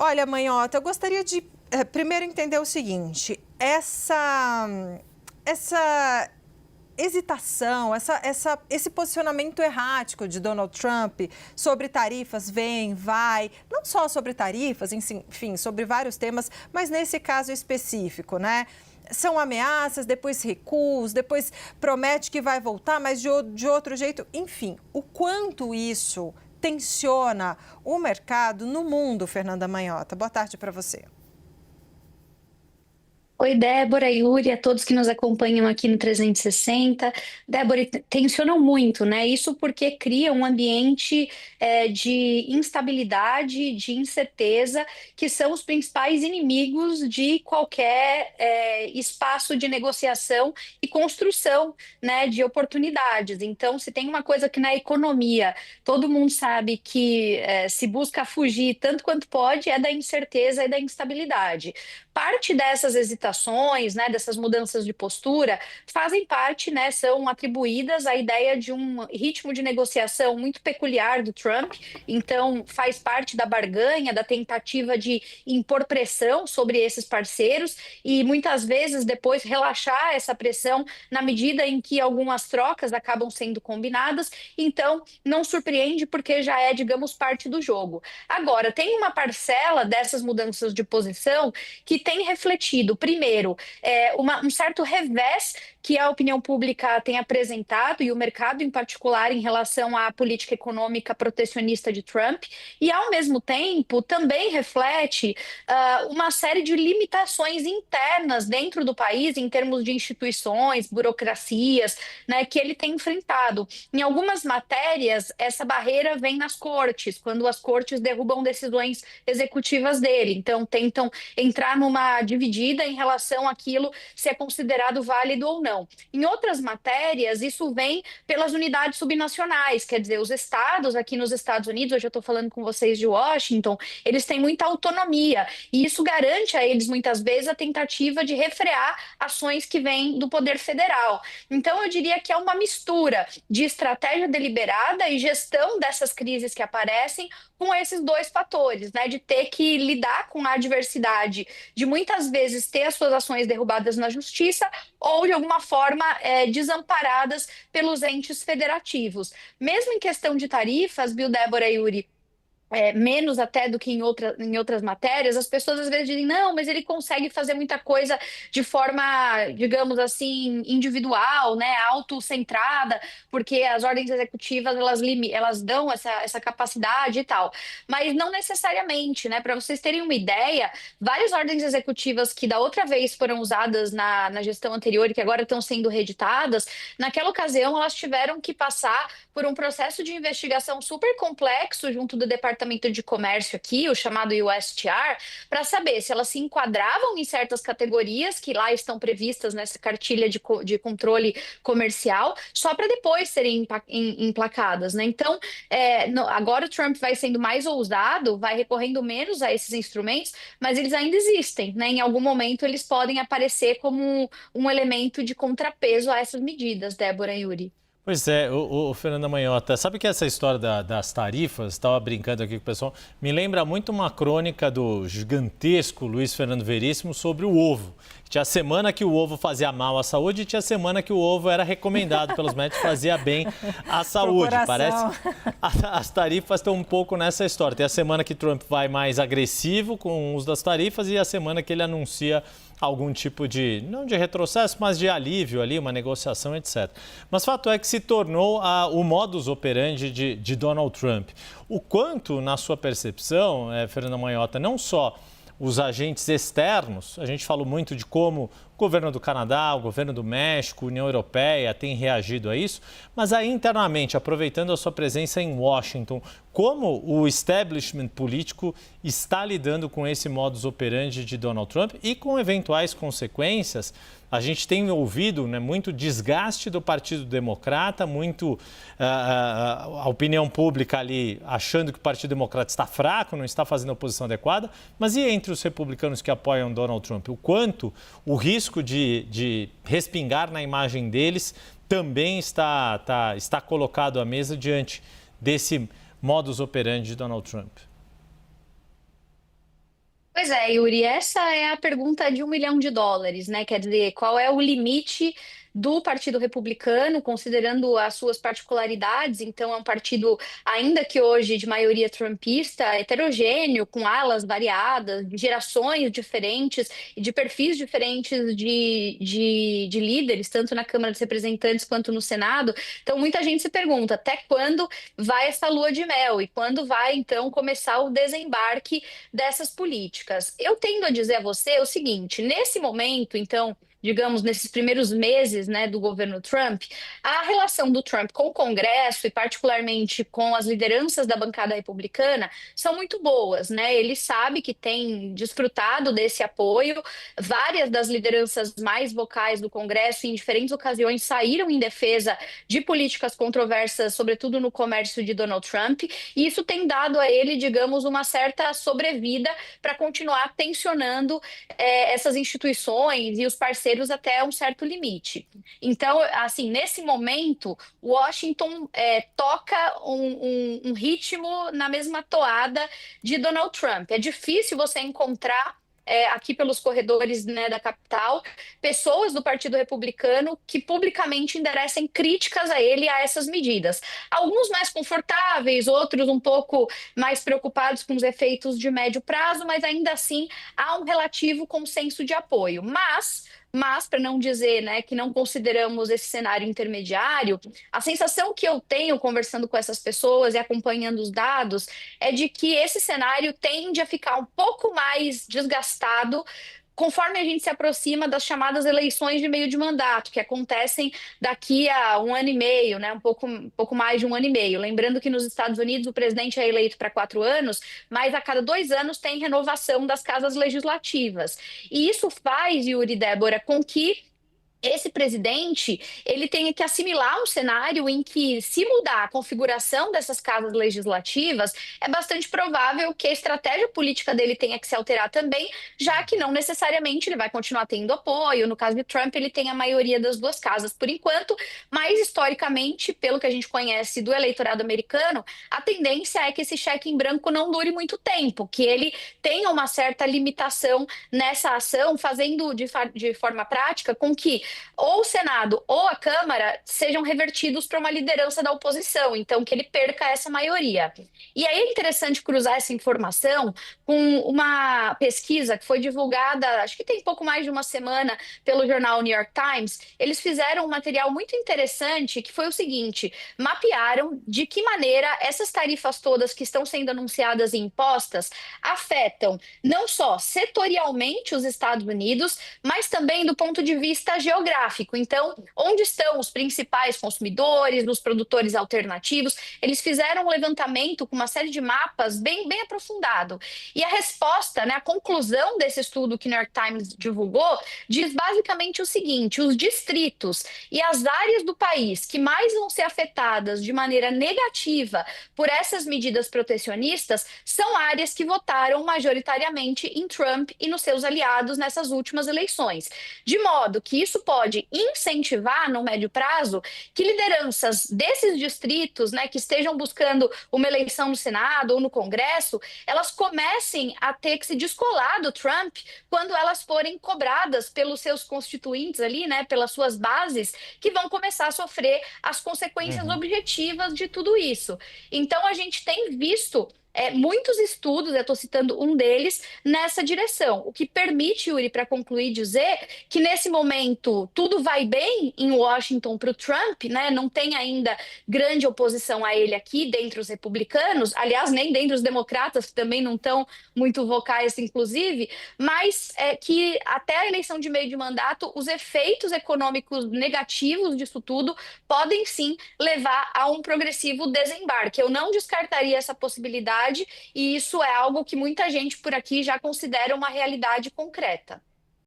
Olha, Manhota, eu gostaria de primeiro entender o seguinte, essa hesitação, esse posicionamento errático de Donald Trump sobre tarifas, vem, vai, não só sobre tarifas, enfim, sobre vários temas, mas nesse caso específico, né? São ameaças, depois recuos, depois promete que vai voltar, mas de outro jeito, enfim, o quanto isso tensiona o mercado no mundo, Fernanda Manhota. Boa tarde para você. Oi, Débora, Yuri, a todos que nos acompanham aqui no 360. Débora, tensionam muito, né? Isso porque cria um ambiente de instabilidade, de incerteza, que são os principais inimigos de qualquer espaço de negociação e construção, né, de oportunidades. Então, se tem uma coisa que na economia todo mundo sabe que se busca fugir tanto quanto pode, é da incerteza e da instabilidade. Parte dessas hesitações, né, dessas mudanças de postura, fazem parte, né, são atribuídas à ideia de um ritmo de negociação muito peculiar do Trump. Então, faz parte da barganha, da tentativa de impor pressão sobre esses parceiros e muitas vezes depois relaxar essa pressão na medida em que algumas trocas acabam sendo combinadas. Então, não surpreende porque já é, digamos, parte do jogo. Agora, tem uma parcela dessas mudanças de posição que tem refletido, primeiro, um certo revés que a opinião pública tem apresentado, e o mercado em particular, em relação à política econômica protecionista de Trump, e ao mesmo tempo também reflete uma série de limitações internas dentro do país, em termos de instituições, burocracias, né, que ele tem enfrentado. Em algumas matérias, essa barreira vem nas cortes, quando as cortes derrubam decisões executivas dele, então tentam entrar numa dividida em relação àquilo se é considerado válido ou não. Em outras matérias, isso vem pelas unidades subnacionais, quer dizer, os estados aqui nos Estados Unidos, hoje eu estou falando com vocês de Washington, eles têm muita autonomia e isso garante a eles muitas vezes a tentativa de refrear ações que vêm do poder federal. Então, eu diria que é uma mistura de estratégia deliberada e gestão dessas crises que aparecem com esses dois fatores, né, de ter que lidar com a adversidade, de muitas vezes ter as suas ações derrubadas na justiça ou, de alguma forma, desamparadas pelos entes federativos. Mesmo em questão de tarifas, viu, Débora e Yuri, menos até do que em outras matérias, as pessoas às vezes dizem, não, mas ele consegue fazer muita coisa de forma, digamos assim, individual, né, autocentrada, porque as ordens executivas, elas dão essa capacidade e tal. Mas não necessariamente, né, para vocês terem uma ideia, várias ordens executivas que da outra vez foram usadas na gestão anterior e que agora estão sendo reeditadas, naquela ocasião elas tiveram que passar por um processo de investigação super complexo junto do Departamento de Comércio aqui, o chamado USTR, para saber se elas se enquadravam em certas categorias que lá estão previstas nessa cartilha de controle comercial, só para depois serem emplacadas, né? Então, agora o Trump vai sendo mais ousado, vai recorrendo menos a esses instrumentos, mas eles ainda existem, né? Em algum momento eles podem aparecer como um elemento de contrapeso a essas medidas, Débora e Yuri. Pois é, o Fernanda Manhota, sabe que essa história das tarifas, estava brincando aqui com o pessoal, me lembra muito uma crônica do gigantesco Luiz Fernando Veríssimo sobre o ovo. Tinha semana que o ovo fazia mal à saúde e tinha semana que o ovo era recomendado pelos médicos, fazia bem à saúde. Parece as tarifas estão um pouco nessa história. Tem a semana que Trump vai mais agressivo com o uso das tarifas e a semana que ele anuncia algum tipo de, não de retrocesso, mas de alívio ali, uma negociação, etc. Mas fato é que se tornou o modus operandi de Donald Trump. O quanto, na sua percepção, Fernanda Manhota, não só os agentes externos, a gente falou muito de como o governo do Canadá, o governo do México, a União Europeia têm reagido a isso, mas aí internamente, aproveitando a sua presença em Washington, como o establishment político está lidando com esse modus operandi de Donald Trump e com eventuais consequências. A gente tem ouvido, né, muito desgaste do Partido Democrata, muito a opinião pública ali achando que o Partido Democrata está fraco, não está fazendo a oposição adequada, mas e entre os republicanos que apoiam Donald Trump? O quanto o risco de respingar na imagem deles também está colocado à mesa diante desse modus operandi de Donald Trump? Pois é, Yuri, essa é a pergunta de US$ 1 milhão, né? Quer dizer, qual é o limite do Partido Republicano, considerando as suas particularidades? Então, é um partido, ainda que hoje de maioria trumpista, heterogêneo, com alas variadas, de gerações diferentes e de perfis diferentes de líderes, tanto na Câmara dos Representantes quanto no Senado. Então, muita gente se pergunta até quando vai essa lua de mel e quando vai, então, começar o desembarque dessas políticas. Eu tendo a dizer a você o seguinte: nesse momento, então, digamos, nesses primeiros meses, né, do governo Trump, a relação do Trump com o Congresso e particularmente com as lideranças da bancada republicana são muito boas, né? Ele sabe que tem desfrutado desse apoio. Várias das lideranças mais vocais do Congresso, em diferentes ocasiões, saíram em defesa de políticas controversas, sobretudo no comércio de Donald Trump, e isso tem dado a ele, digamos, uma certa sobrevida para continuar tensionando essas instituições e os parceiros até um certo limite. Então, assim, nesse momento, Washington toca um ritmo na mesma toada de Donald Trump. É difícil você encontrar aqui pelos corredores, né, da capital, pessoas do Partido Republicano que publicamente enderecem críticas a ele, a essas medidas. Alguns mais confortáveis, outros um pouco mais preocupados com os efeitos de médio prazo, mas ainda assim há um relativo consenso de apoio. Mas para não dizer, né, que não consideramos esse cenário intermediário, a sensação que eu tenho conversando com essas pessoas e acompanhando os dados é de que esse cenário tende a ficar um pouco mais desgastado conforme a gente se aproxima das chamadas eleições de meio de mandato, que acontecem daqui a um ano e meio, né? Um pouco mais de um ano e meio. Lembrando que nos Estados Unidos o presidente é eleito para 4 anos, mas a cada 2 anos tem renovação das casas legislativas. E isso faz, Yuri e Débora, com que esse presidente ele tem que assimilar um cenário em que, se mudar a configuração dessas casas legislativas, é bastante provável que a estratégia política dele tenha que se alterar também, já que não necessariamente ele vai continuar tendo apoio. No caso de Trump, ele tem a maioria das duas casas por enquanto, mas historicamente, pelo que a gente conhece do eleitorado americano, a tendência é que esse cheque em branco não dure muito tempo, que ele tenha uma certa limitação nessa ação, fazendo de forma prática com que ou o Senado ou a Câmara sejam revertidos para uma liderança da oposição, então que ele perca essa maioria. E aí é interessante cruzar essa informação com uma pesquisa que foi divulgada, acho que tem pouco mais de uma semana, pelo jornal New York Times. Eles fizeram um material muito interessante que foi o seguinte: mapearam de que maneira essas tarifas todas que estão sendo anunciadas e impostas afetam não só setorialmente os Estados Unidos, mas também do ponto de vista geográfico. Então, onde estão os principais consumidores, os produtores alternativos? Eles fizeram um levantamento com uma série de mapas bem aprofundado. E a resposta, né, a conclusão desse estudo que o New York Times divulgou, diz basicamente o seguinte: os distritos e as áreas do país que mais vão ser afetadas de maneira negativa por essas medidas protecionistas são áreas que votaram majoritariamente em Trump e nos seus aliados nessas últimas eleições. De modo que isso pode incentivar, no médio prazo, que lideranças desses distritos, né, que estejam buscando uma eleição no Senado ou no Congresso, elas comecem a ter que se descolar do Trump quando elas forem cobradas pelos seus constituintes ali, né, pelas suas bases, que vão começar a sofrer as consequências objetivas de tudo isso. Então, a gente tem visto muitos estudos, eu estou citando um deles, nessa direção. O que permite, Yuri, para concluir, dizer que nesse momento tudo vai bem em Washington para o Trump, né? Não tem ainda grande oposição a ele aqui, dentre os republicanos, aliás, nem dentre os democratas, que também não estão muito vocais, inclusive, mas que até a eleição de meio de mandato, os efeitos econômicos negativos disso tudo podem sim levar a um progressivo desembarque. Eu não descartaria essa possibilidade, e isso é algo que muita gente por aqui já considera uma realidade concreta.